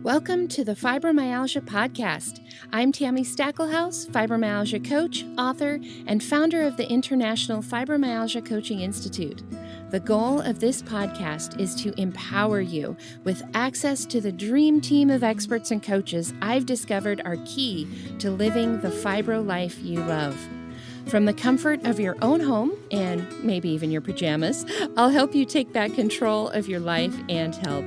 Welcome to the Fibromyalgia Podcast. I'm Tami, fibromyalgia coach, author, and founder of the International Fibromyalgia Coaching Institute. The goal of this podcast is to empower you with access to the dream team of experts and coaches I've discovered are key to living the fibro life you love. From the comfort of your own home, and maybe even your pajamas, I'll help you take back control of your life and health.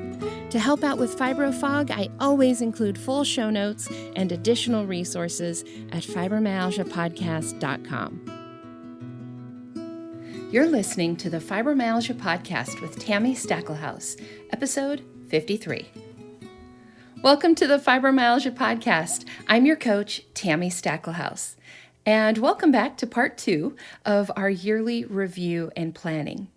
To help out with Fibro Fog, I always include full show notes and additional resources at fibromyalgiapodcast.com. You're listening to the Fibromyalgia Podcast with Tami, episode 53. Welcome to the Fibromyalgia Podcast. I'm your coach, Tami Stacklehouse. And welcome back to part 2 of our yearly review and planning.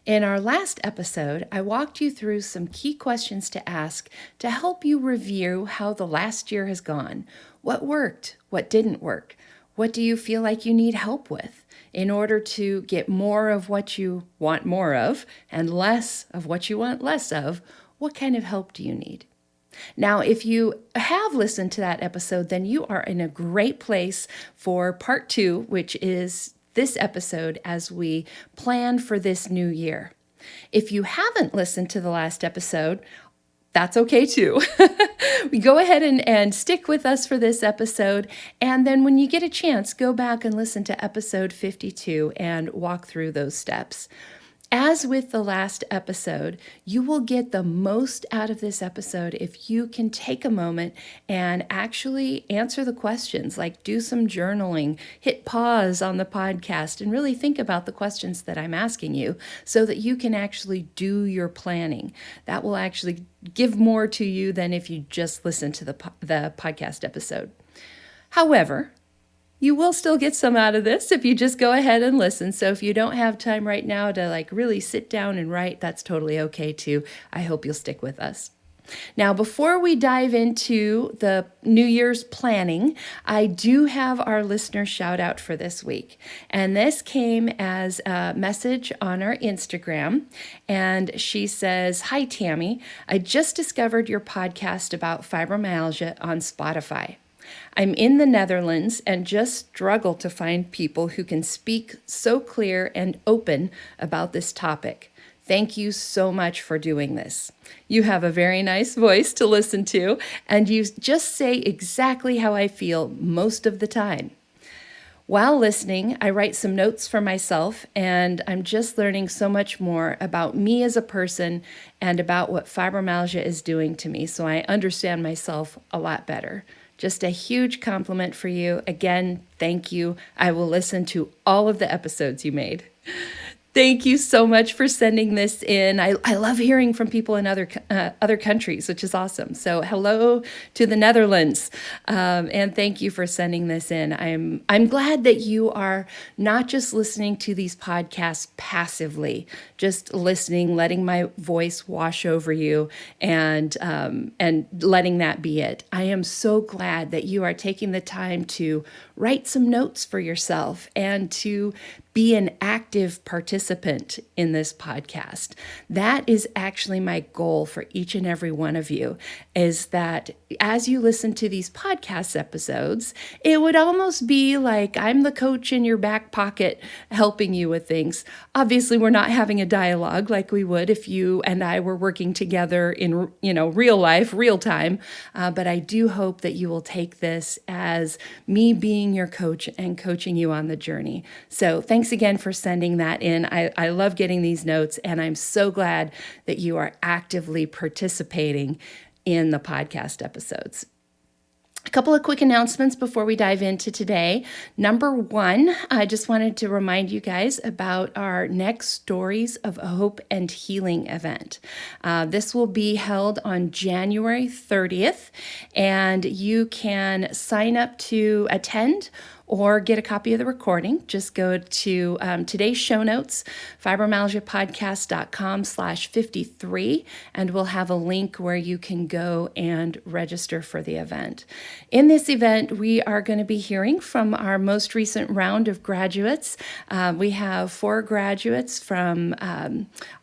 In our last episode, I walked you through some key questions to ask to help you review how the last year has gone. What worked? What didn't work? What do you feel like you need help with in order to get more of what you want more of and less of what you want less of? What kind of help do you need? Now, if you have listened to that episode, then you are in a great place for part 2, which is this episode as we plan for this new year. If you haven't listened to the last episode, that's okay too. We go ahead and stick with us for this episode. And then when you get a chance, go back and listen to episode 52 and walk through those steps. As with the last episode, you will get the most out of this episode if you can take a moment and actually answer the questions, like do some journaling, hit pause on the podcast, and really think about the questions that I'm asking you so that you can actually do your planning. That will actually give more to you than if you just listen to the podcast episode. However, you will still get some out of this if you just go ahead and listen. So if you don't have time right now to really sit down and write, that's totally okay too. I hope you'll stick with us. Now, before we dive into the New Year's planning, I do have our listener shout out for this week. And this came as a message on our Instagram. And she says, "Hi, Tami. I just discovered your podcast about fibromyalgia on Spotify. I'm in the Netherlands and just struggle to find people who can speak so clear and open about this topic. Thank you so much for doing this. You have a very nice voice to listen to, and you just say exactly how I feel most of the time. While listening, I write some notes for myself, and I'm just learning so much more about me as a person and about what fibromyalgia is doing to me, so I understand myself a lot better. Just a huge compliment for you. Again, thank you. I will listen to all of the episodes you made." Thank you so much for sending this in. I love hearing from people in other countries, which is awesome. So hello to the Netherlands, and thank you for sending this in. I'm glad that you are not just listening to these podcasts passively, just listening, letting my voice wash over you, and letting that be it. I am so glad that you are taking the time to write some notes for yourself and to be an active participant in this podcast. That is actually my goal for each and every one of you, is that as you listen to these podcast episodes, it would almost be like I'm the coach in your back pocket helping you with things. Obviously, we're not having a dialogue like we would if you and I were working together in real life, real time, but I do hope that you will take this as me being your coach and coaching you on the journey. So thanks again for sending that in. I love getting these notes, and I'm so glad that you are actively participating in the podcast episodes. A couple of quick announcements before we dive into today. Number 1, I just wanted to remind you guys about our next Stories of Hope and Healing event. This will be held on January 30th, and you can sign up to attend or get a copy of the recording. Just go to today's show notes, fibromyalgiapodcast.com/53, and we'll have a link where you can go and register for the event. In this event, we are going to be hearing from our most recent round of graduates. We have 4 graduates from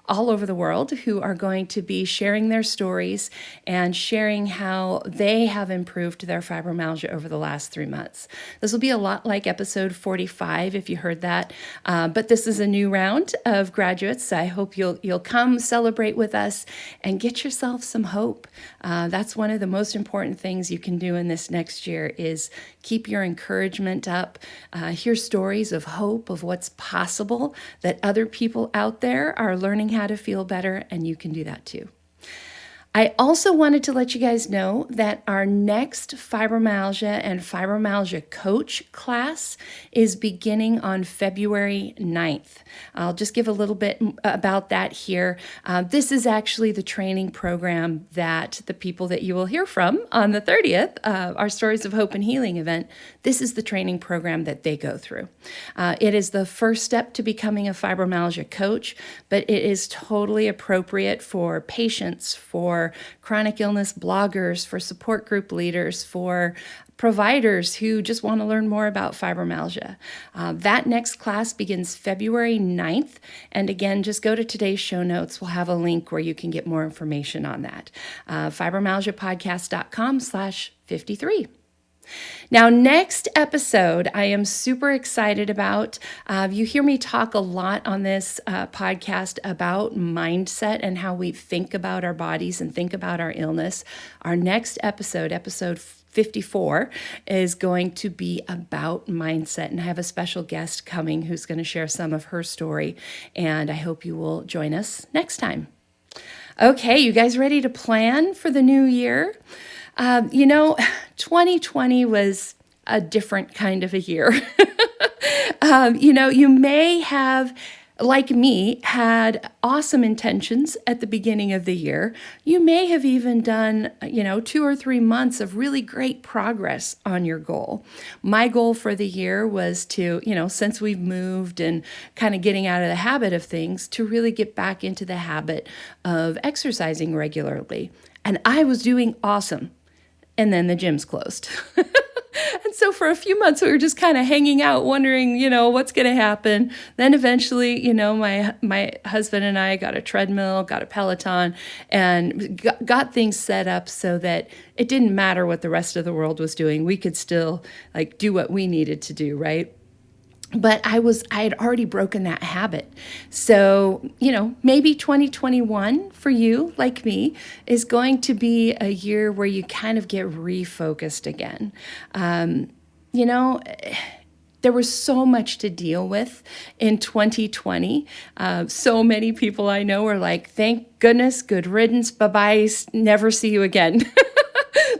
all over the world who are going to be sharing their stories and sharing how they have improved their fibromyalgia over the last 3 months. This will be a lot like episode 45, if you heard that, but this is a new round of graduates. I hope you'll come celebrate with us and get yourself some hope. That's one of the most important things you can do in this next year is keep your encouragement up, hear stories of hope, of what's possible, that other people out there are learning how to feel better, and you can do that too. I also wanted to let you guys know that our next fibromyalgia and fibromyalgia coach class is beginning on February 9th. I'll just give a little bit about that here. This is actually the training program that the people that you will hear from on the 30th, our Stories of Hope and Healing event, this is the training program that they go through. It is the first step to becoming a fibromyalgia coach, but it is totally appropriate for patients, for chronic illness bloggers, for support group leaders, for providers who just want to learn more about fibromyalgia. That next class begins February 9th. And again, just go to today's show notes. We'll have a link where you can get more information on that. fibromyalgiapodcast.com/53. Now, next episode, I am super excited about. You hear me talk a lot on this podcast about mindset and how we think about our bodies and think about our illness. Our next episode, episode 54, is going to be about mindset. And I have a special guest coming who's going to share some of her story. And I hope you will join us next time. Okay, you guys ready to plan for the new year? 2020 was a different kind of a year. You may have, like me, had awesome intentions at the beginning of the year. You may have even done, 2 or 3 months of really great progress on your goal. My goal for the year was to, since we've moved and kind of getting out of the habit of things, to really get back into the habit of exercising regularly. And I was doing awesome. And then the gyms closed. And so for a few months, we were just kind of hanging out, wondering, what's going to happen. Then eventually, my husband and I got a treadmill, got a Peloton, and got things set up so that it didn't matter what the rest of the world was doing. We could still do what we needed to do, right? But I had already broken that habit. So, maybe 2021 for you, like me, is going to be a year where you kind of get refocused again. There was so much to deal with in 2020. So many people I know are like, thank goodness, good riddance, bye-bye, never see you again.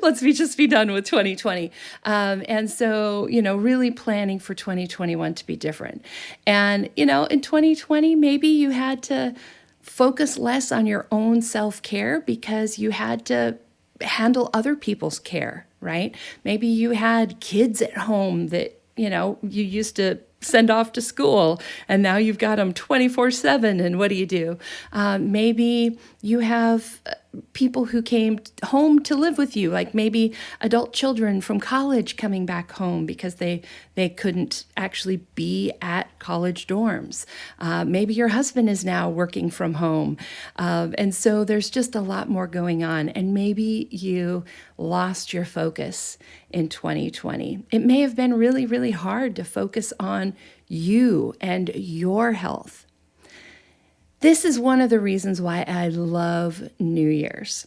Let's just be done with 2020. And so, really planning for 2021 to be different. And, in 2020, maybe you had to focus less on your own self-care because you had to handle other people's care, right? Maybe you had kids at home that, you used to send off to school, and now you've got them 24/7, and what do you do? Maybe you have people who came home to live with you, like maybe adult children from college coming back home because they couldn't actually be at college dorms. Maybe your husband is now working from home. And so there's just a lot more going on. And maybe you lost your focus in 2020. It may have been really, really hard to focus on you and your health. This is one of the reasons why I love New Year's.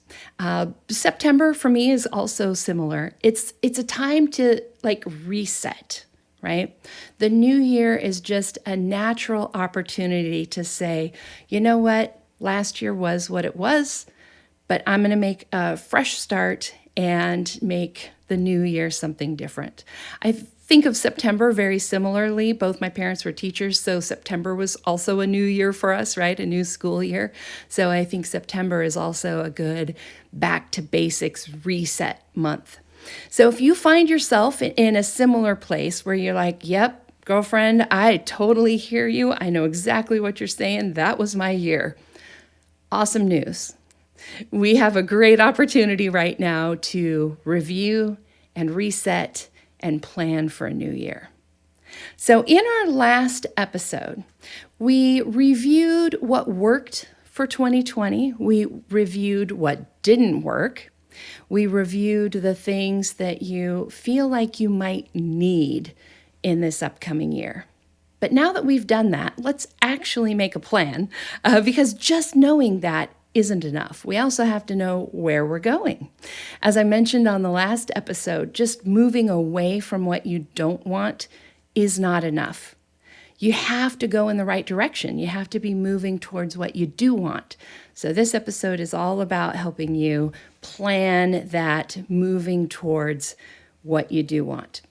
September for me is also similar. It's a time to reset, right? The new year is just a natural opportunity to say, you know what? Last year was what it was, but I'm going to make a fresh start and make the new year something different. I think of September very similarly. Both my parents were teachers, so September was also a new year for us, right? A new school year. So I think September is also a good back to basics reset month. So if you find yourself in a similar place where you're like, yep, girlfriend, I totally hear you. I know exactly what you're saying. That was my year. Awesome news. We have a great opportunity right now to review and reset and plan for a new year. So in our last episode, we reviewed what worked for 2020. We reviewed what didn't work. We reviewed the things that you feel like you might need in this upcoming year. But now that we've done that, let's actually make a plan, because just knowing that isn't enough. We also have to know where we're going. As I mentioned on the last episode, just moving away from what you don't want is not enough. You have to go in the right direction. You have to be moving towards what you do want. So this episode is all about helping you plan that moving towards what you do want.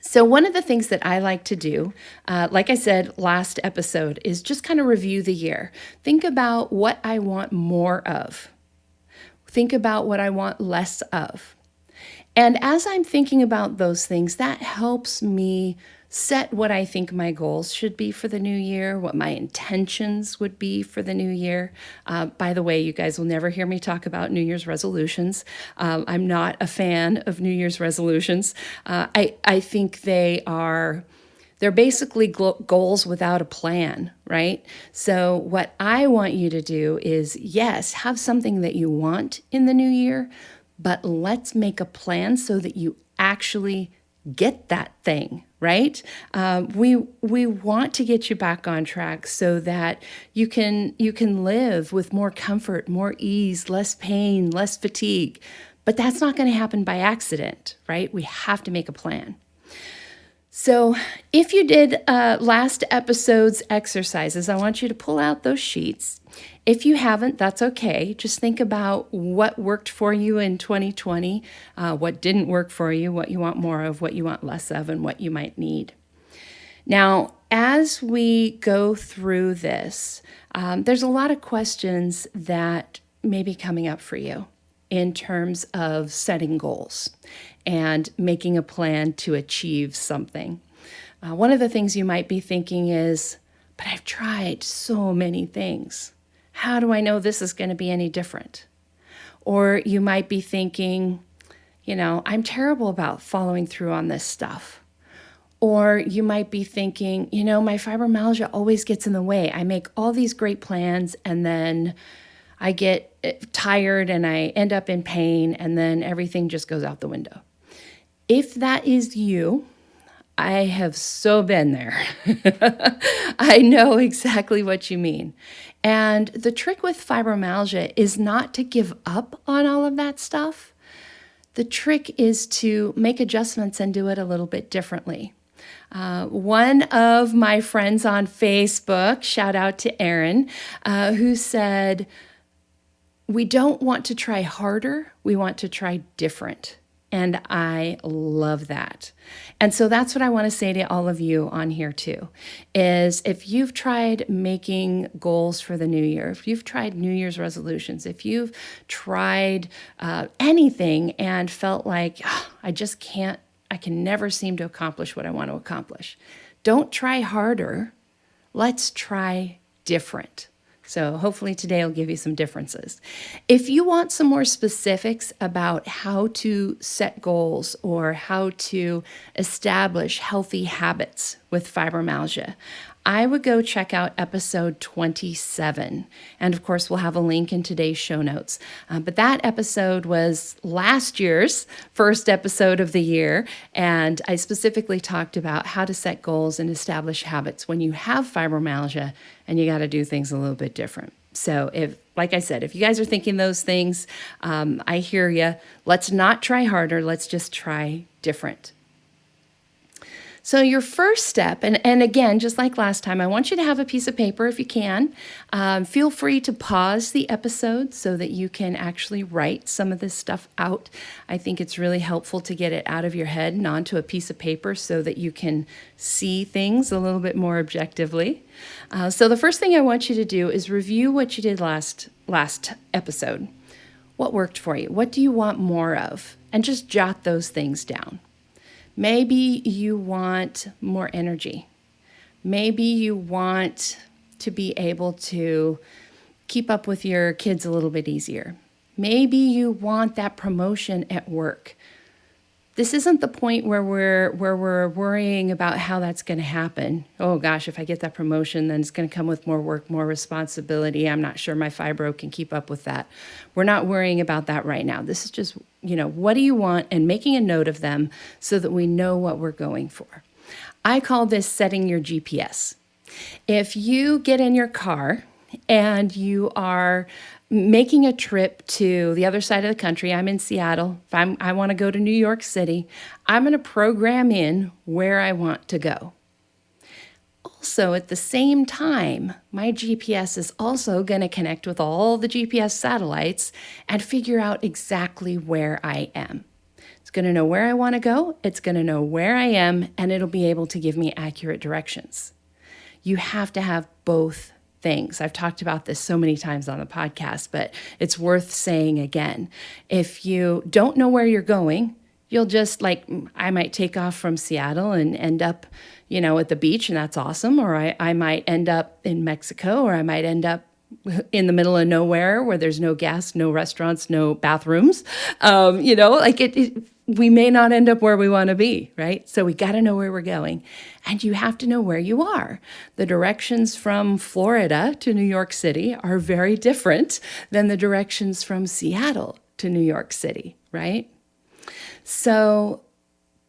So one of the things that I like to do, like I said last episode, is just kind of review the year. Think about what I want more of. Think about what I want less of. And as I'm thinking about those things, that helps me set what I think my goals should be for the new year, what my intentions would be for the new year. By the way, you guys will never hear me talk about New Year's resolutions. I'm not a fan of New Year's resolutions. I think they're basically goals without a plan, right? So what I want you to do is, yes, have something that you want in the new year, but let's make a plan so that you actually get that thing, right? We want to get you back on track so that you can live with more comfort, more ease, less pain, less fatigue. But that's not going to happen by accident, right? We have to make a plan. So if you did last episode's exercises, I want you to pull out those sheets. If you haven't, that's okay. Just think about what worked for you in 2020, what didn't work for you, what you want more of, what you want less of, and what you might need. Now, as we go through this, there's a lot of questions that may be coming up for you in terms of setting goals and making a plan to achieve something. One of the things you might be thinking is, but I've tried so many things. How do I know this is going to be any different? Or you might be thinking, I'm terrible about following through on this stuff. Or you might be thinking, my fibromyalgia always gets in the way. I make all these great plans and then I get tired and I end up in pain and then everything just goes out the window. If that is you, I have so been there. I know exactly what you mean. And the trick with fibromyalgia is not to give up on all of that stuff. The trick is to make adjustments and do it a little bit differently. One of my friends on Facebook, shout out to Erin, who said, we don't want to try harder, we want to try different. And I love that. And so that's what I want to say to all of you on here too, is if you've tried making goals for the new year, if you've tried New Year's resolutions, if you've tried anything and felt like, I can never seem to accomplish what I want to accomplish, don't try harder. Let's try different. So hopefully today will give you some differences. If you want some more specifics about how to set goals or how to establish healthy habits with fibromyalgia, I would go check out episode 27. And of course, we'll have a link in today's show notes. But that episode was last year's first episode of the year. And I specifically talked about how to set goals and establish habits when you have fibromyalgia and you got to do things a little bit different. So like I said, if you guys are thinking those things, I hear you. Let's not try harder. Let's just try different. So your first step, and again, just like last time, I want you to have a piece of paper if you can. Feel free to pause the episode so that you can actually write some of this stuff out. I think it's really helpful to get it out of your head and onto a piece of paper so that you can see things a little bit more objectively. So the first thing I want you to do is review what you did last episode. What worked for you? What do you want more of? And just jot those things down. Maybe you want more energy. Maybe you want to be able to keep up with your kids a little bit easier. Maybe you want that promotion at work. This isn't the point where we're worrying about how that's going to happen. Oh gosh, if I get that promotion, then it's going to come with more work, more responsibility. I'm not sure my fibro can keep up with that. We're not worrying about that right now. This is just, what do you want, and making a note of them so that we know what we're going for. I call this setting your GPS. If you get in your car and you are making a trip to the other side of the country, I'm in Seattle. If I want to go to New York City, I'm going to program in where I want to go. Also, at the same time, my GPS is also going to connect with all the GPS satellites and figure out exactly where I am. It's going to know where I want to go, it's going to know where I am, and it'll be able to give me accurate directions. You have to have both things. I've talked about this so many times on the podcast, but it's worth saying again. If you don't know where you're going, you'll just I might take off from Seattle and end up, at the beach, and that's awesome. Or I might end up in Mexico, or I might end up in the middle of nowhere where there's no gas, no restaurants, no bathrooms. We may not end up where we want to be, right? So we got to know where we're going, and you have to know where you are. The directions from Florida to New York City are very different than the directions from Seattle to New York City, right? So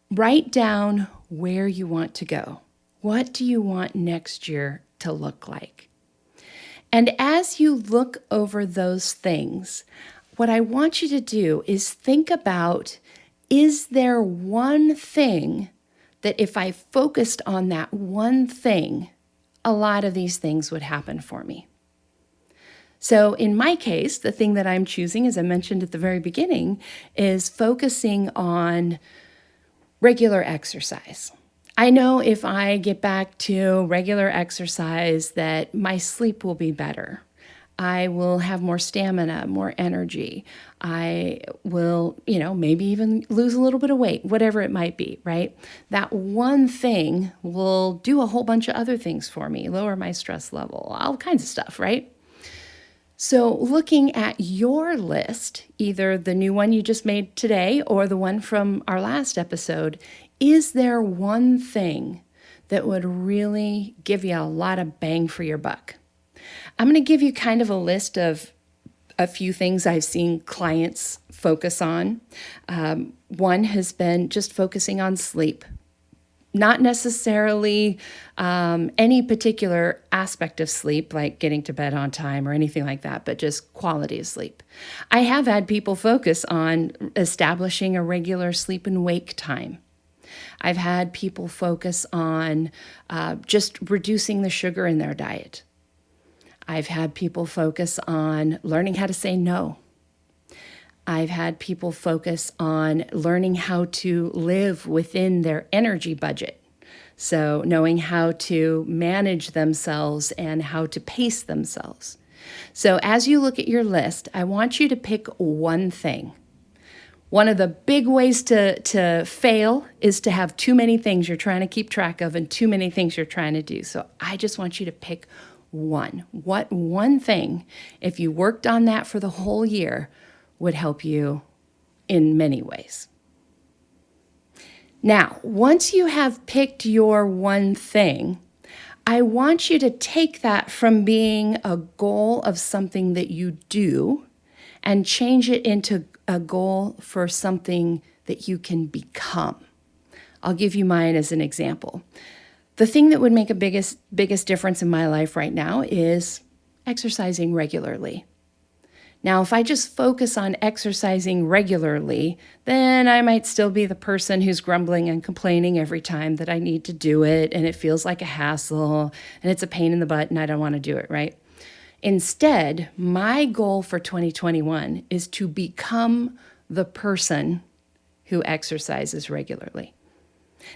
write down where you want to go. What do you want next year to look like? And as you look over those things, what I want you to do is think about, is there one thing that if I focused on that one thing, a lot of these things would happen for me? So in my case, the thing that I'm choosing, as I mentioned at the very beginning, is focusing on regular exercise. I know if I get back to regular exercise that my sleep will be better. I will have more stamina, more energy. I will, maybe even lose a little bit of weight, whatever it might be, right? That one thing will do a whole bunch of other things for me, lower my stress level, all kinds of stuff, right? So looking at your list, either the new one you just made today or the one from our last episode, is there one thing that would really give you a lot of bang for your buck? I'm going to give you kind of a list of a few things I've seen clients focus on. One has been just focusing on sleep. Not necessarily any particular aspect of sleep, like getting to bed on time or anything like that, but just quality of sleep. I have had people focus on establishing a regular sleep and wake time. I've had people focus on just reducing the sugar in their diet. I've had people focus on learning how to say no. I've had people focus on learning how to live within their energy budget. So knowing how to manage themselves and how to pace themselves. So as you look at your list, I want you to pick one thing. One of the big ways to fail is to have too many things you're trying to keep track of and too many things you're trying to do. So I just want you to pick one. What one thing, if you worked on that for the whole year, would help you in many ways. Now, once you have picked your one thing, I want you to take that from being a goal of something that you do and change it into a goal for something that you can become. I'll give you mine as an example. The thing that would make a biggest difference in my life right now is exercising regularly. Now, if I just focus on exercising regularly, then I might still be the person who's grumbling and complaining every time that I need to do it, and it feels like a hassle, and it's a pain in the butt, and I don't want to do it, right? Instead, my goal for 2021 is to become the person who exercises regularly.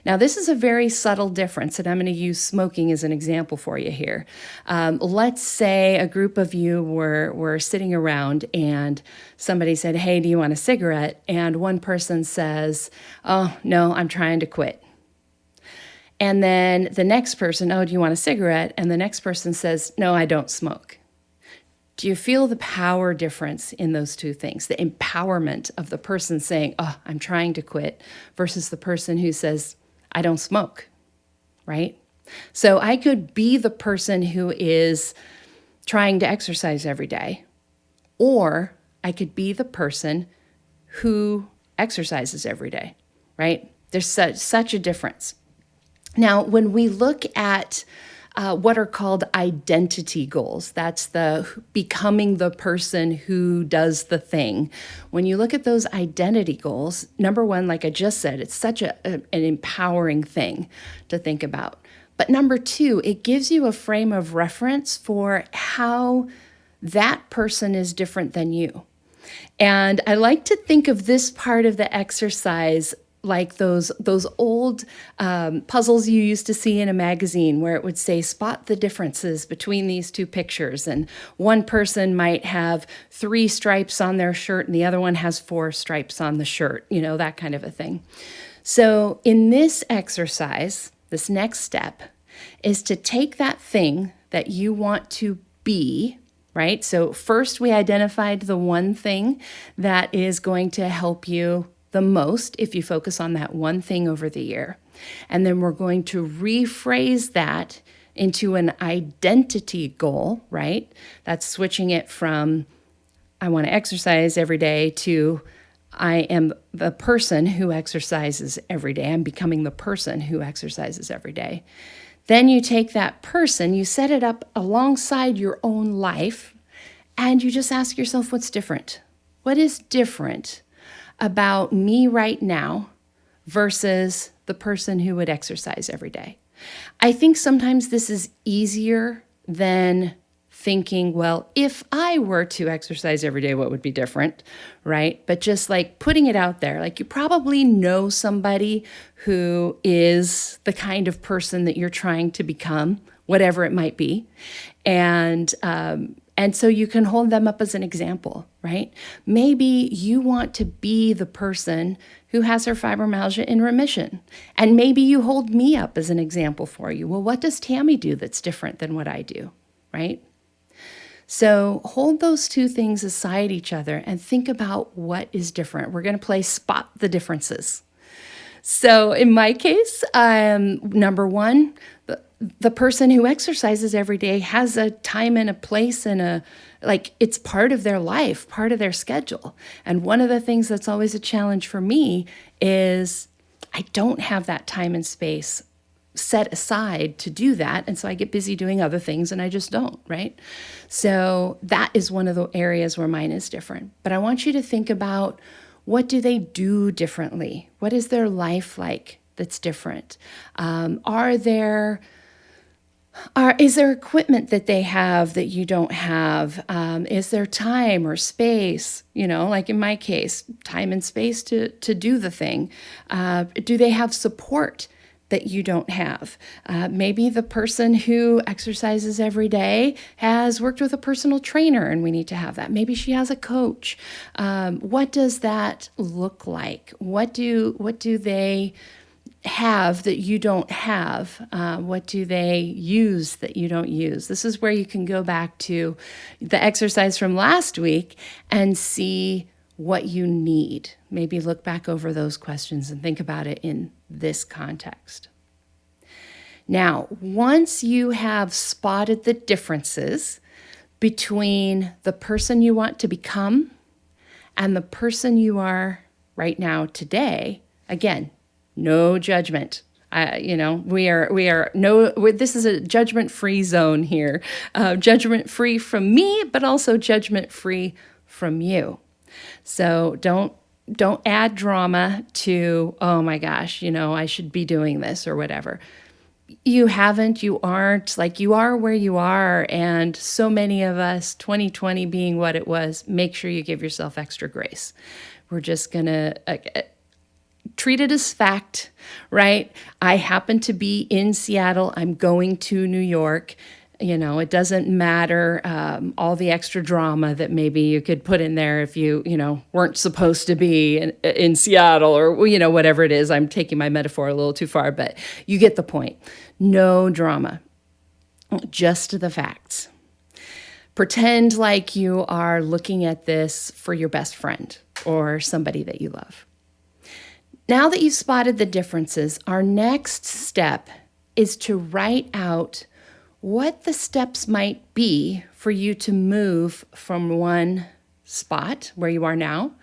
Now, this is a very subtle difference, and I'm going to use smoking as an example for you here. Let's say a group of you were sitting around and somebody said, "Hey, do you want a cigarette?" And one person says, "Oh, no, I'm trying to quit." And then the next person, "Oh, do you want a cigarette?" And the next person says, "No, I don't smoke." Do you feel the power difference in those two things? The empowerment of the person saying, oh, I'm trying to quit, versus the person who says, I don't smoke, right? So I could be the person who is trying to exercise every day, or I could be the person who exercises every day, right? There's such a difference. Now, when we look at what are called identity goals, that's the becoming the person who does the thing. When you look at those identity goals, number one, like I just said, it's such an empowering thing to think about. But number two, it gives you a frame of reference for how that person is different than you. And I like to think of this part of the exercise like those old puzzles you used to see in a magazine where it would say, spot the differences between these two pictures. And one person might have 3 stripes on their shirt and the other one has 4 stripes on the shirt, that kind of a thing. So in this exercise, this next step is to take that thing that you want to be, right? So first we identified the one thing that is going to help you the most if you focus on that one thing over the year. And then we're going to rephrase that into an identity goal, right? That's switching it from I want to exercise every day to I am the person who exercises every day. I'm becoming the person who exercises every day. Then you take that person, you set it up alongside your own life, and you just ask yourself, what's different? What is different about me right now versus the person who would exercise every day? I think sometimes this is easier than thinking, well, if I were to exercise every day, what would be different, right? But just like putting it out there, like you probably know somebody who is the kind of person that you're trying to become, whatever it might be. And so you can hold them up as an example, right? Maybe you want to be the person who has her fibromyalgia in remission. And maybe you hold me up as an example for you. Well, what does Tami do that's different than what I do, right? So hold those two things aside each other and think about what is different. We're going to play spot the differences. So in my case, number one, the person who exercises every day has a time and a place and it's part of their life, part of their schedule. And one of the things that's always a challenge for me is I don't have that time and space set aside to do that. And so I get busy doing other things and I just don't, right? So that is one of the areas where mine is different. But I want you to think about, what do they do differently? What is their life like that's different? Is there equipment that they have that you don't have? Is there time or space? Like in my case, time and space to do the thing. Do they have support that you don't have? Maybe the person who exercises every day has worked with a personal trainer and we need to have that. Maybe she has a coach. What does that look like? What do they have that you don't have? What do they use that you don't use? This is where you can go back to the exercise from last week and see what you need. Maybe look back over those questions and think about it in this context. Now, once you have spotted the differences between the person you want to become and the person you are right now today, again, no judgment. This is a judgment-free zone here. Judgment-free from me, but also judgment-free from you. So don't add drama to, oh my gosh, I should be doing this or whatever. You aren't, like you are where you are. And so many of us, 2020 being what it was, make sure you give yourself extra grace. We're just going to treat it as fact, right? I happen to be in Seattle. I'm going to New York. It doesn't matter all the extra drama that maybe you could put in there if you weren't supposed to be in Seattle or, whatever it is. I'm taking my metaphor a little too far, but you get the point. No drama, just the facts. Pretend like you are looking at this for your best friend or somebody that you love. Now that you've spotted the differences, our next step is to write out what the steps might be for you to move from one spot where you are now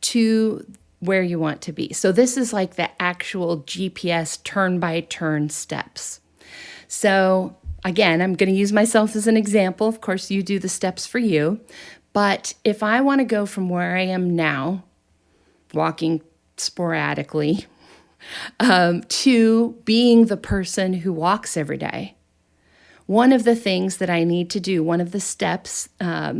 to where you want to be. So this is like the actual GPS turn-by-turn steps. So again, I'm going to use myself as an example. Of course, you do the steps for you. But if I want to go from where I am now, walking sporadically, to being the person who walks every day, one of the things that I need to do, one of the steps,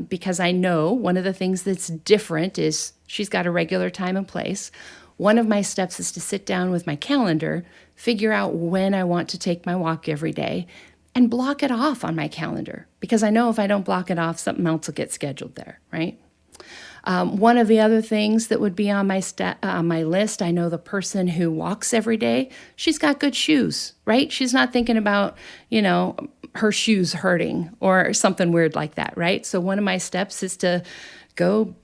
because I know one of the things that's different is she's got a regular time and place. One of my steps is to sit down with my calendar, figure out when I want to take my walk every day, and block it off on my calendar. Because I know if I don't block it off, something else will get scheduled there, right? One of the other things that would be on my list, I know the person who walks every day, she's got good shoes, right? She's not thinking about, her shoes hurting or something weird like that, right? So one of my steps is to go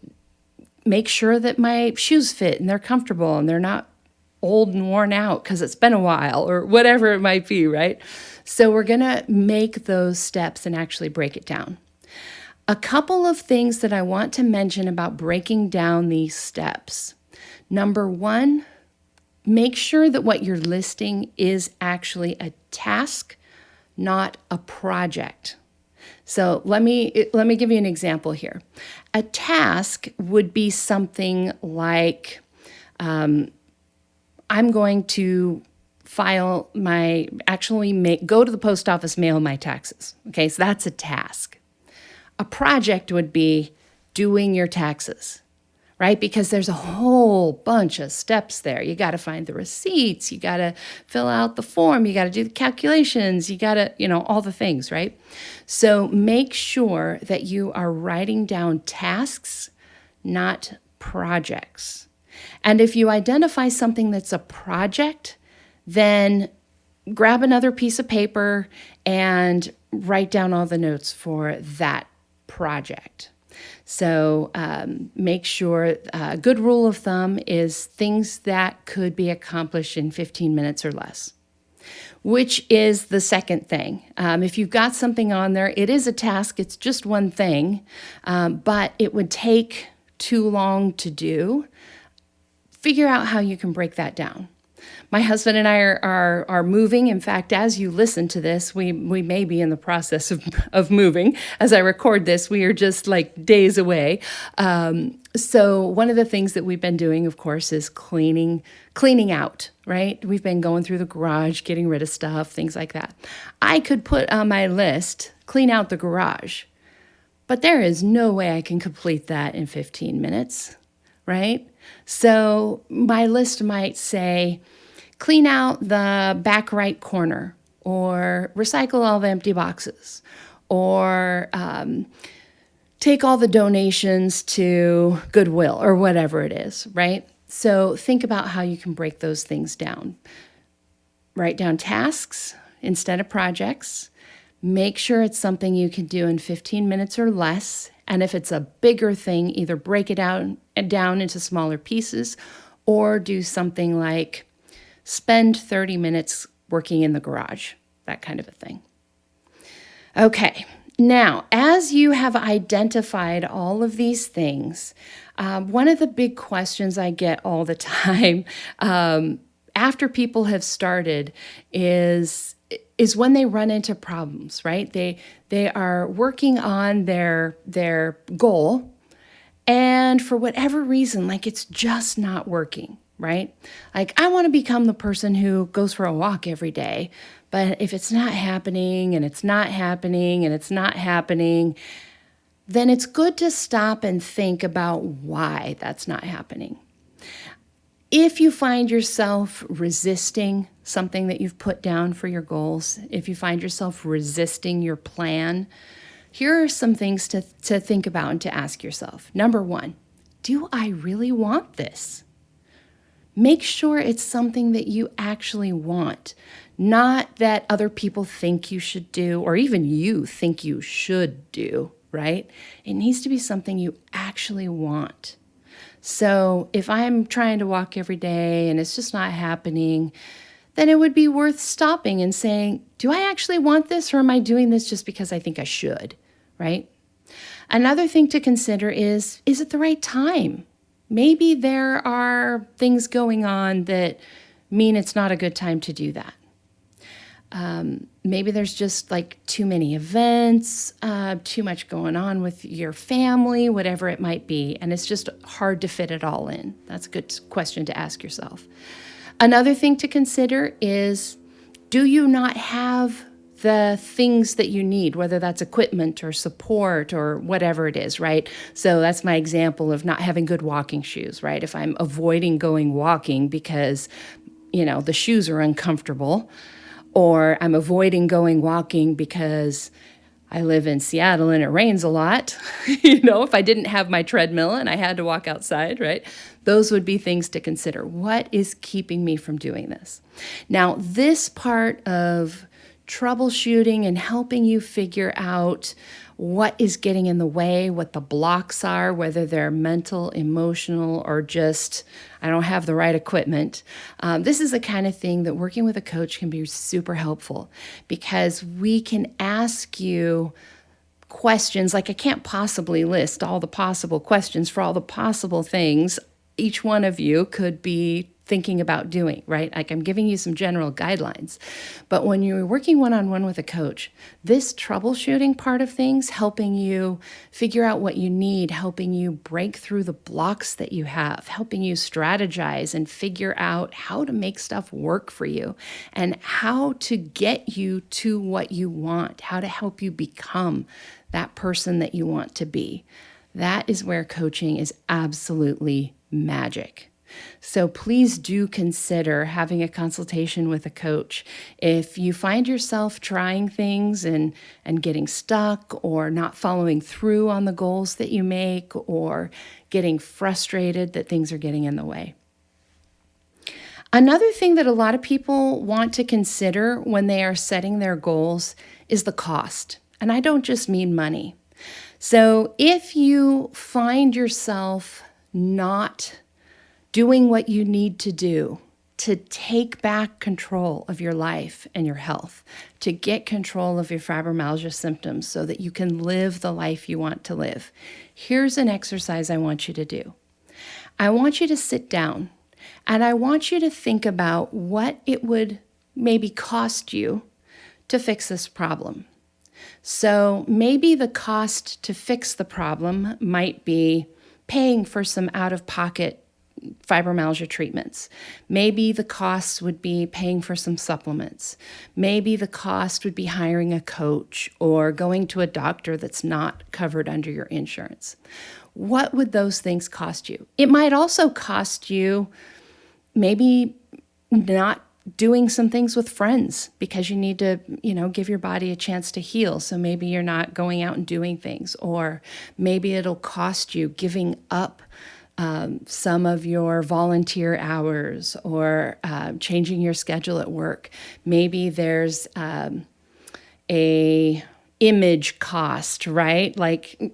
make sure that my shoes fit and they're comfortable and they're not old and worn out because it's been a while or whatever it might be, right? So we're going to make those steps and actually break it down. A couple of things that I want to mention about breaking down these steps. Number one, make sure that what you're listing is actually a task, not a project. So let me give you an example here. A task would be something like, I'm going to go to the post office, mail my taxes. Okay, so that's a task. A project would be doing your taxes, right? Because there's a whole bunch of steps there. You got to find the receipts. You got to fill out the form. You got to do the calculations. You got to, all the things, right? So make sure that you are writing down tasks, not projects. And if you identify something that's a project, then grab another piece of paper and write down all the notes for that project. So make sure a good rule of thumb is things that could be accomplished in 15 minutes or less, which is the second thing. If you've got something on there, it is a task. It's just one thing, but it would take too long to do. Figure out how you can break that down. My husband and I are moving. In fact, as you listen to this, we may be in the process of moving. As I record this, we are just like days away. So one of the things that we've been doing, of course, is cleaning out, right? We've been going through the garage, getting rid of stuff, things like that. I could put on my list, clean out the garage, but there is no way I can complete that in 15 minutes, right? So my list might say, clean out the back right corner, or recycle all the empty boxes, or take all the donations to Goodwill, or whatever it is, right? So think about how you can break those things down. Write down tasks instead of projects. Make sure it's something you can do in 15 minutes or less. And if it's a bigger thing, either break it down into smaller pieces, or do something like spend 30 minutes working in the garage, that kind of a thing. Okay, now, as you have identified all of these things, one of the big questions I get all the time after people have started is when they run into problems, right? They are working on their goal, and for whatever reason, like it's just not working, right? Like I want to become the person who goes for a walk every day, but if it's not happening and it's not happening and it's not happening, then it's good to stop and think about why that's not happening. If you find yourself resisting something that you've put down for your goals, if you find yourself resisting your plan, here are some things to think about and to ask yourself. Number one, do I really want this? Make sure it's something that you actually want, not that other people think you should do, or even you think you should do, right? It needs to be something you actually want. So if I'm trying to walk every day and it's just not happening, then it would be worth stopping and saying, do I actually want this, or am I doing this just because I think I should, right? Another thing to consider is it the right time? Maybe there are things going on that mean it's not a good time to do that. Maybe there's just like too many events, too much going on with your family, whatever it might be, and it's just hard to fit it all in. That's a good question to ask yourself. Another thing to consider is, do you not have the things that you need, whether that's equipment or support or whatever it is, right? So that's my example of not having good walking shoes, right? If I'm avoiding going walking because, the shoes are uncomfortable, or I'm avoiding going walking because I live in Seattle and it rains a lot. If I didn't have my treadmill and I had to walk outside, right? Those would be things to consider. What is keeping me from doing this? Now, this part of troubleshooting and helping you figure out what is getting in the way, what the blocks are, whether they're mental, emotional, or just, I don't have the right equipment. This is the kind of thing that working with a coach can be super helpful, because we can ask you questions. Like, I can't possibly list all the possible questions for all the possible things each one of you could be thinking about doing, right? Like, I'm giving you some general guidelines. But when you're working one-on-one with a coach, this troubleshooting part of things, helping you figure out what you need, helping you break through the blocks that you have, helping you strategize and figure out how to make stuff work for you and how to get you to what you want, how to help you become that person that you want to be. That is where coaching is absolutely magic. So please do consider having a consultation with a coach. If you find yourself trying things and getting stuck, or not following through on the goals that you make, or getting frustrated that things are getting in the way. Another thing that a lot of people want to consider when they are setting their goals is the cost. And I don't just mean money. So if you find yourself not doing what you need to do to take back control of your life and your health, to get control of your fibromyalgia symptoms so that you can live the life you want to live, here's an exercise I want you to do. I want you to sit down and I want you to think about what it would maybe cost you to fix this problem. So maybe the cost to fix the problem might be paying for some out-of-pocket fibromyalgia treatments. Maybe the cost would be paying for some supplements. Maybe the cost would be hiring a coach or going to a doctor that's not covered under your insurance. What would those things cost you? It might also cost you maybe not doing some things with friends because you need to, give your body a chance to heal. So maybe you're not going out and doing things, or maybe it'll cost you giving up some of your volunteer hours, or changing your schedule at work. Maybe there's a image cost, right? Like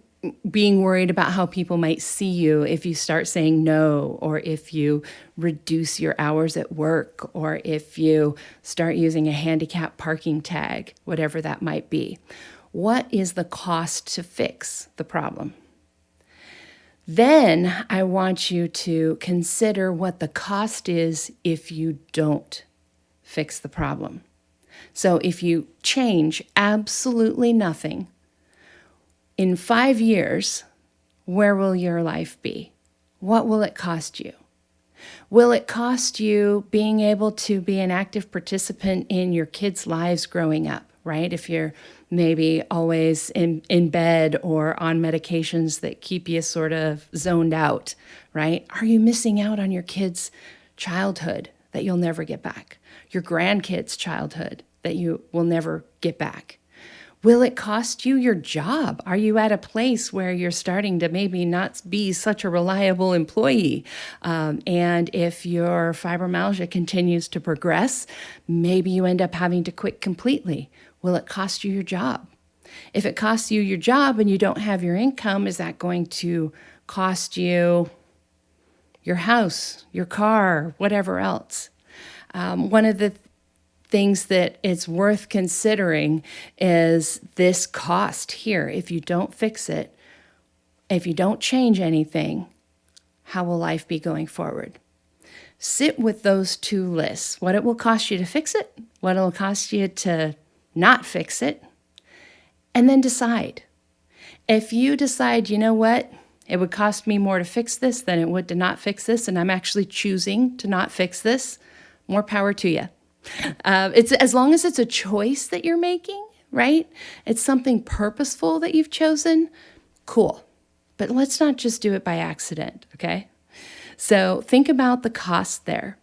being worried about how people might see you if you start saying no, or if you reduce your hours at work, or if you start using a handicap parking tag, whatever that might be. What is the cost to fix the problem? Then I want you to consider what the cost is if you don't fix the problem. So if you change absolutely nothing, in 5 years, where will your life be? What will it cost you? Will it cost you being able to be an active participant in your kids' lives growing up, right? If you're maybe always in bed or on medications that keep you sort of zoned out, right? Are you missing out on your kids' childhood that you'll never get back? Your grandkids' childhood that you will never get back? Will it cost you your job? Are you at a place where you're starting to maybe not be such a reliable employee? And if your fibromyalgia continues to progress, maybe you end up having to quit completely. Will it cost you your job? If it costs you your job and you don't have your income, is that going to cost you your house, your car, whatever else? One of the things that it's worth considering is this cost here. If you don't fix it, if you don't change anything, how will life be going forward? Sit with those two lists. What it will cost you to fix it, what it will cost you to not fix it, and then decide. If you decide, you know what, it would cost me more to fix this than it would to not fix this, and I'm actually choosing to not fix this, more power to you. It's as long as it's a choice that you're making, right? It's something purposeful that you've chosen, cool. But let's not just do it by accident, okay? So think about the cost there.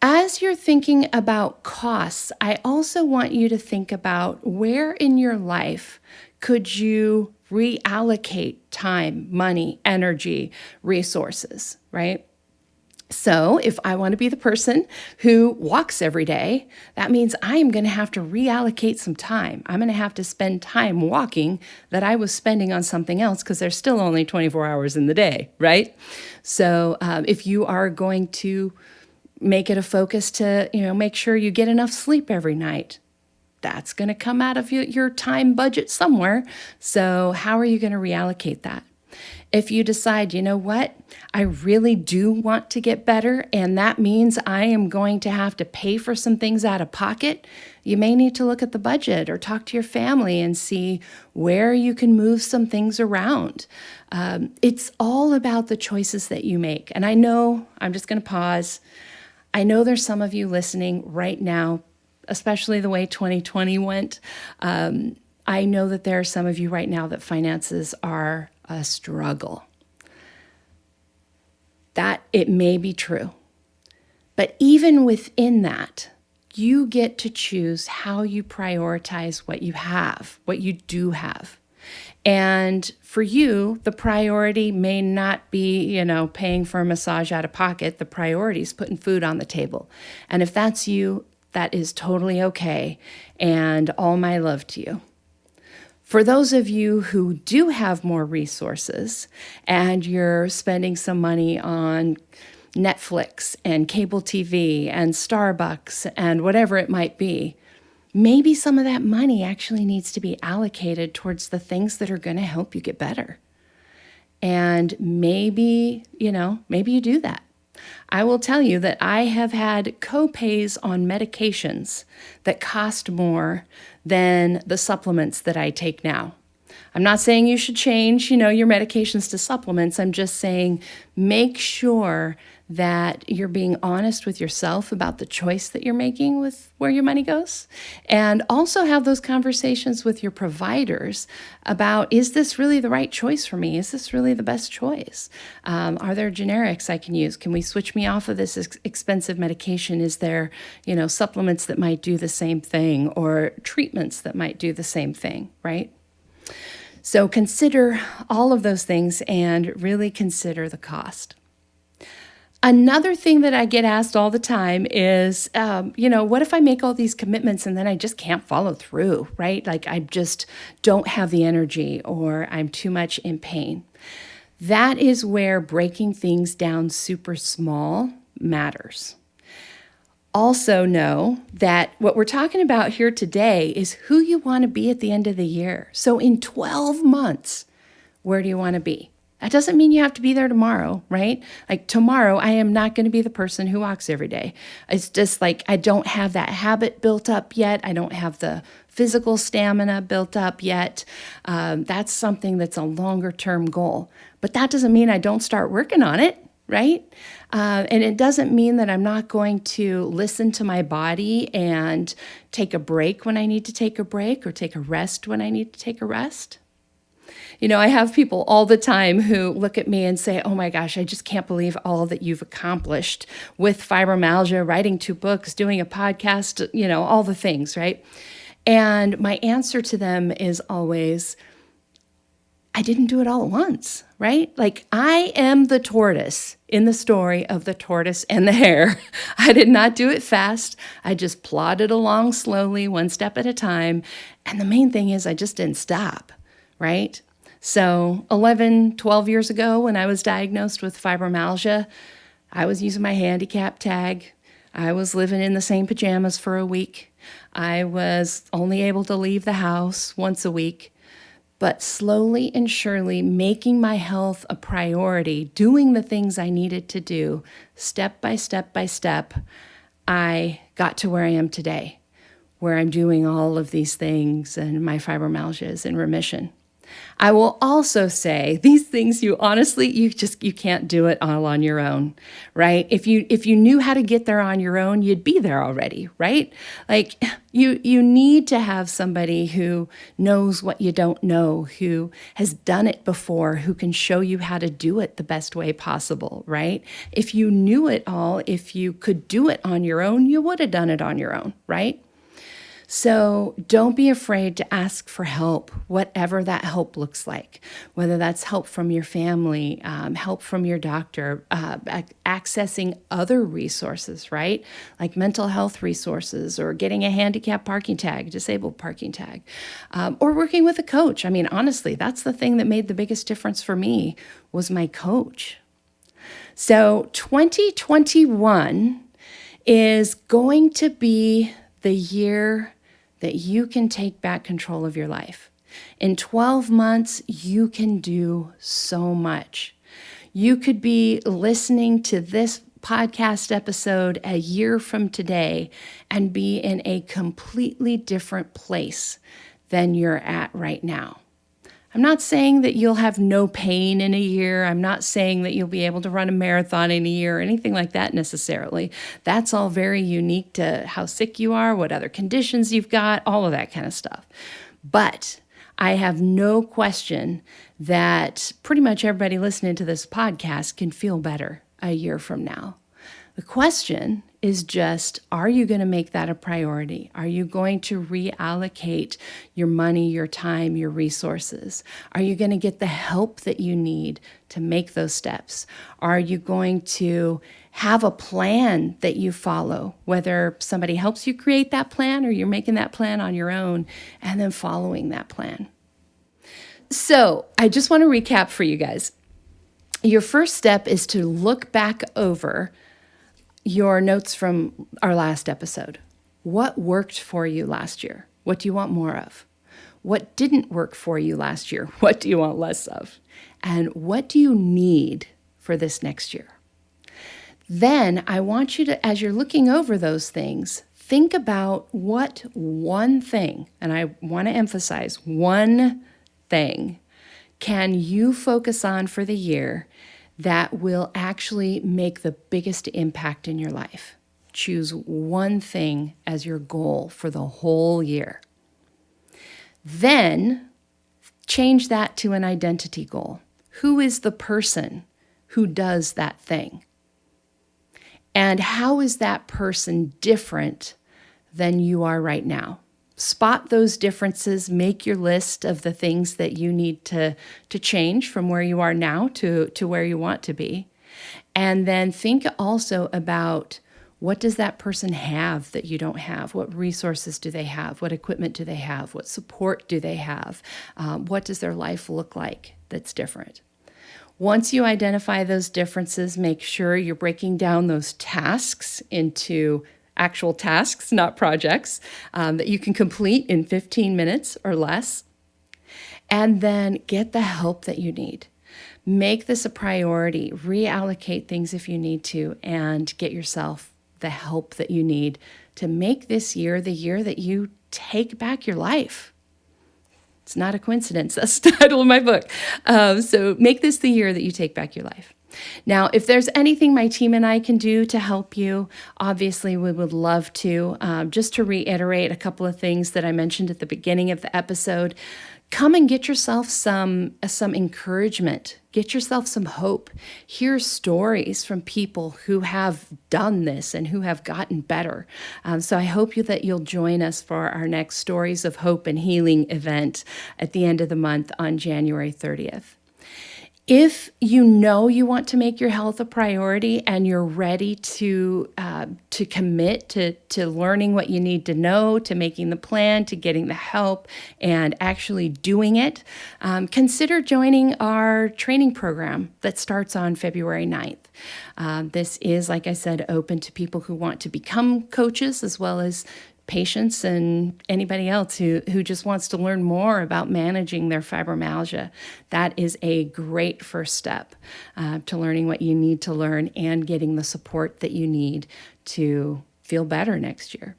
As you're thinking about costs, I also want you to think about where in your life could you reallocate time, money, energy, resources, right? So if I want to be the person who walks every day, that means I am going to have to reallocate some time. I'm going to have to spend time walking that I was spending on something else because there's still only 24 hours in the day, right? So if you are going to make it a focus to, make sure you get enough sleep every night, that's going to come out of your time budget somewhere. So how are you going to reallocate that? If you decide, you know what, I really do want to get better, and that means I am going to have to pay for some things out of pocket, you may need to look at the budget or talk to your family and see where you can move some things around. It's all about the choices that you make. And I know, I'm just going to pause. I know there's some of you listening right now, especially the way 2020 went. I know that there are some of you right now that finances are a struggle. That it may be true. But even within that, you get to choose how you prioritize what you have, what you do have. And for you, the priority may not be, paying for a massage out of pocket. The priority is putting food on the table. And if that's you, that is totally okay. And all my love to you. For those of you who do have more resources and you're spending some money on Netflix and cable TV and Starbucks and whatever it might be, maybe some of that money actually needs to be allocated towards the things that are going to help you get better. And maybe you do that. I will tell you that I have had co-pays on medications that cost more than the supplements that I take now. I'm not saying you should change, your medications to supplements. I'm just saying make sure that you're being honest with yourself about the choice that you're making with where your money goes. And also have those conversations with your providers about, is this really the right choice for me? Is this really the best choice? Are there generics I can use? Can we switch me off of this expensive medication? Is there, supplements that might do the same thing or treatments that might do the same thing, right? So consider all of those things and really consider the cost. Another thing that I get asked all the time is, what if I make all these commitments and then I just can't follow through, right? Like I just don't have the energy or I'm too much in pain. That is where breaking things down super small matters. Also know that what we're talking about here today is who you want to be at the end of the year. So in 12 months, where do you want to be? That doesn't mean you have to be there tomorrow, right? Like tomorrow, I am not going to be the person who walks every day. It's just like I don't have that habit built up yet. I don't have the physical stamina built up yet. That's something that's a longer term goal. But that doesn't mean I don't start working on it, right? And it doesn't mean that I'm not going to listen to my body and take a break when I need to take a break or take a rest when I need to take a rest. I have people all the time who look at me and say, oh my gosh, I just can't believe all that you've accomplished with fibromyalgia, writing 2 books, doing a podcast, all the things, right? And my answer to them is always, I didn't do it all at once, right? Like I am the tortoise in the story of the tortoise and the hare. I did not do it fast. I just plodded along slowly, one step at a time. And the main thing is I just didn't stop, right? So 11, 12 years ago when I was diagnosed with fibromyalgia, I was using my handicap tag. I was living in the same pajamas for a week. I was only able to leave the house once a week. But slowly and surely making my health a priority, doing the things I needed to do, step by step by step, I got to where I am today, where I'm doing all of these things and my fibromyalgia is in remission. I will also say these things you can't do it all on your own, right? If you knew how to get there on your own, you'd be there already, right? Like you need to have somebody who knows what you don't know, who has done it before, who can show you how to do it the best way possible, right? If you knew it all, if you could do it on your own, you would have done it on your own, right? So don't be afraid to ask for help, whatever that help looks like, whether that's help from your family, help from your doctor, accessing other resources, right? Like mental health resources or getting a handicap parking tag, disabled parking tag, or working with a coach. I mean, honestly, that's the thing that made the biggest difference for me was my coach. So 2021 is going to be the year that you can take back control of your life. In 12 months, you can do so much. You could be listening to this podcast episode a year from today and be in a completely different place than you're at right now. I'm not saying that you'll have no pain in a year. I'm not saying that you'll be able to run a marathon in a year or anything like that necessarily. That's all very unique to how sick you are, what other conditions you've got, all of that kind of stuff. But I have no question that pretty much everybody listening to this podcast can feel better a year from now. The question is just, are you going to make that a priority? Are you going to reallocate your money, your time, your resources? Are you going to get the help that you need to make those steps? Are you going to have a plan that you follow, whether somebody helps you create that plan or you're making that plan on your own and then following that plan? So I just want to recap for you guys. Your first step is to look back over your notes from our last episode. What worked for you last year? What do you want more of? What didn't work for you last year? What do you want less of? And what do you need for this next year? Then I want you to, as you're looking over those things, think about what one thing, and I want to emphasize one thing, can you focus on for the year that will actually make the biggest impact in your life. Choose one thing as your goal for the whole year. Then change that to an identity goal. Who is the person who does that thing? And how is that person different than you are right now? Spot those differences, make your list of the things that you need to change from where you are now to where you want to be. And then think also about, what does that person have that you don't have? What resources do they have? What equipment do they have? What support do they have? What does their life look like that's different? Once you identify those differences, make sure you're breaking down those tasks into actual tasks, not projects, that you can complete in 15 minutes or less. And then get the help that you need. Make this a priority. Reallocate things if you need to, and get yourself the help that you need to make this year the year that you take back your life. It's not a coincidence. That's the title of my book. So make this the year that you take back your life. Now, if there's anything my team and I can do to help you, obviously we would love to. Just to reiterate a couple of things that I mentioned at the beginning of the episode, come and get yourself some encouragement. Get yourself some hope. Hear stories from people who have done this and who have gotten better. So I hope that you'll join us for our next Stories of Hope and Healing event at the end of the month on January 30th. If you know you want to make your health a priority and you're ready to commit to learning what you need to know, to making the plan, to getting the help, and actually doing it, consider joining our training program that starts on February 9th. This is, like I said, open to people who want to become coaches as well as patients and anybody else who just wants to learn more about managing their fibromyalgia. That is a great first step to learning what you need to learn and getting the support that you need to feel better next year.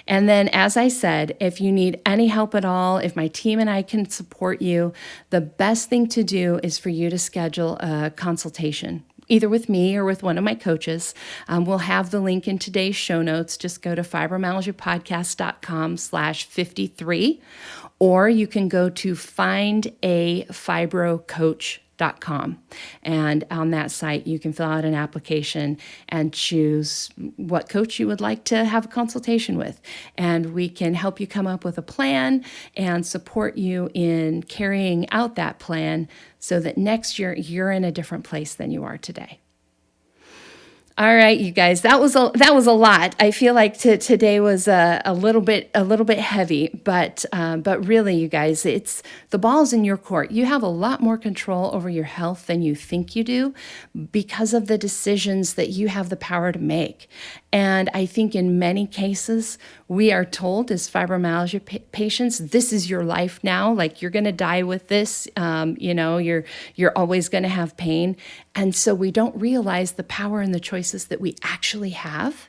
And then, as I said, if you need any help at all, if my team and I can support you, the best thing to do is for you to schedule a consultation, either with me or with one of my coaches. We'll have the link in today's show notes. Just go to fibromyalgiapodcast.com/53, or you can go to findafibrocoach.com. And on that site, you can fill out an application and choose what coach you would like to have a consultation with. And we can help you come up with a plan and support you in carrying out that plan so that next year you're in a different place than you are today. All right, you guys, that was a lot. I feel like today was a little bit heavy, but really, you guys, it's the ball's in your court. You have a lot more control over your health than you think you do because of the decisions that you have the power to make. And I think in many cases, we are told as fibromyalgia patients, this is your life now. Like, you're going to die with this. You're always going to have pain. And so we don't realize the power and the choices that we actually have.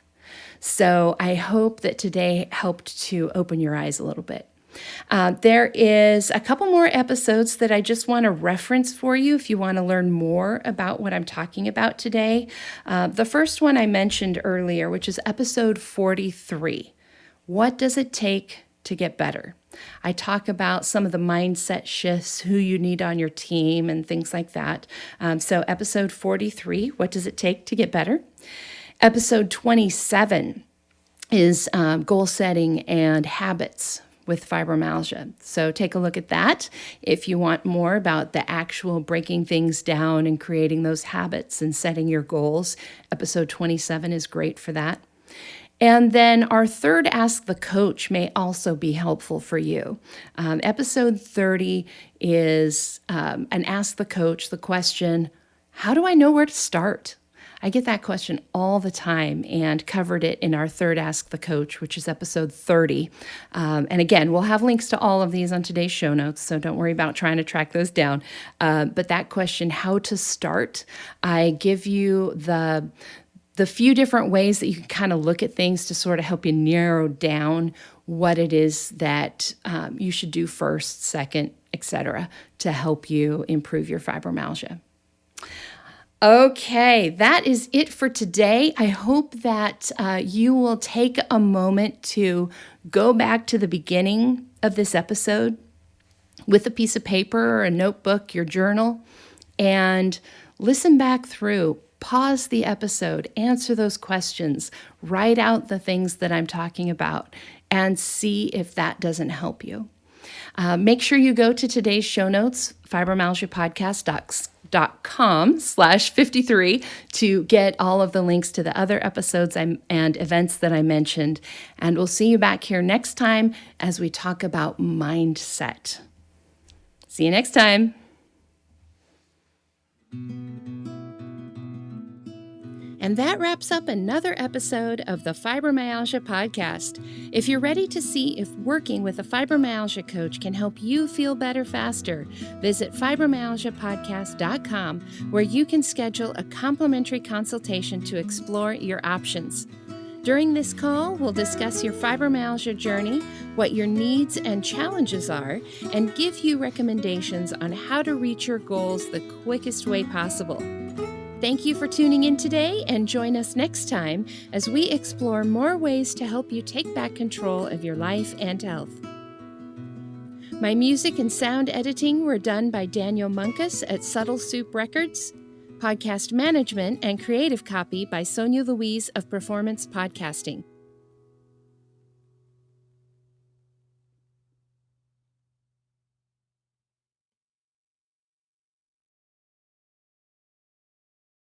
So I hope that today helped to open your eyes a little bit. There is a couple more episodes that I just want to reference for you if you want to learn more about what I'm talking about today. The first one I mentioned earlier, which is episode 43. What does it take to get better? I talk about some of the mindset shifts, who you need on your team, and things like that. So episode 43, what does it take to get better? Episode 27 is goal setting and habits with fibromyalgia. So take a look at that if you want more about the actual breaking things down and creating those habits and setting your goals. Episode 27 is great for that. And then our third Ask the Coach may also be helpful for you. Episode 30 is an Ask the Coach, the question, how do I know where to start? I get that question all the time and covered it in our third Ask the Coach, which is episode 30. And again, we'll have links to all of these on today's show notes, so don't worry about trying to track those down. But that question, how to start, I give you the few different ways that you can kind of look at things to sort of help you narrow down what it is that you should do first, second, etc., to help you improve your fibromyalgia. Okay, that is it for today. I hope that you will take a moment to go back to the beginning of this episode with a piece of paper or a notebook, your journal, and listen back through. Pause the episode, answer those questions, write out the things that I'm talking about, and see if that doesn't help you. Make sure you go to today's show notes, fibromyalgiapodcast.com/53, to get all of the links to the other episodes and events that I mentioned. And we'll see you back here next time as we talk about mindset. See you next time. And that wraps up another episode of the Fibromyalgia Podcast. If you're ready to see if working with a fibromyalgia coach can help you feel better faster, visit fibromyalgiapodcast.com, where you can schedule a complimentary consultation to explore your options. During this call, we'll discuss your fibromyalgia journey, what your needs and challenges are, and give you recommendations on how to reach your goals the quickest way possible. Thank you for tuning in today, and join us next time as we explore more ways to help you take back control of your life and health. My music and sound editing were done by Daniel Munkus at Subtle Soup Records. Podcast management and creative copy by Sonia Louise of Performance Podcasting.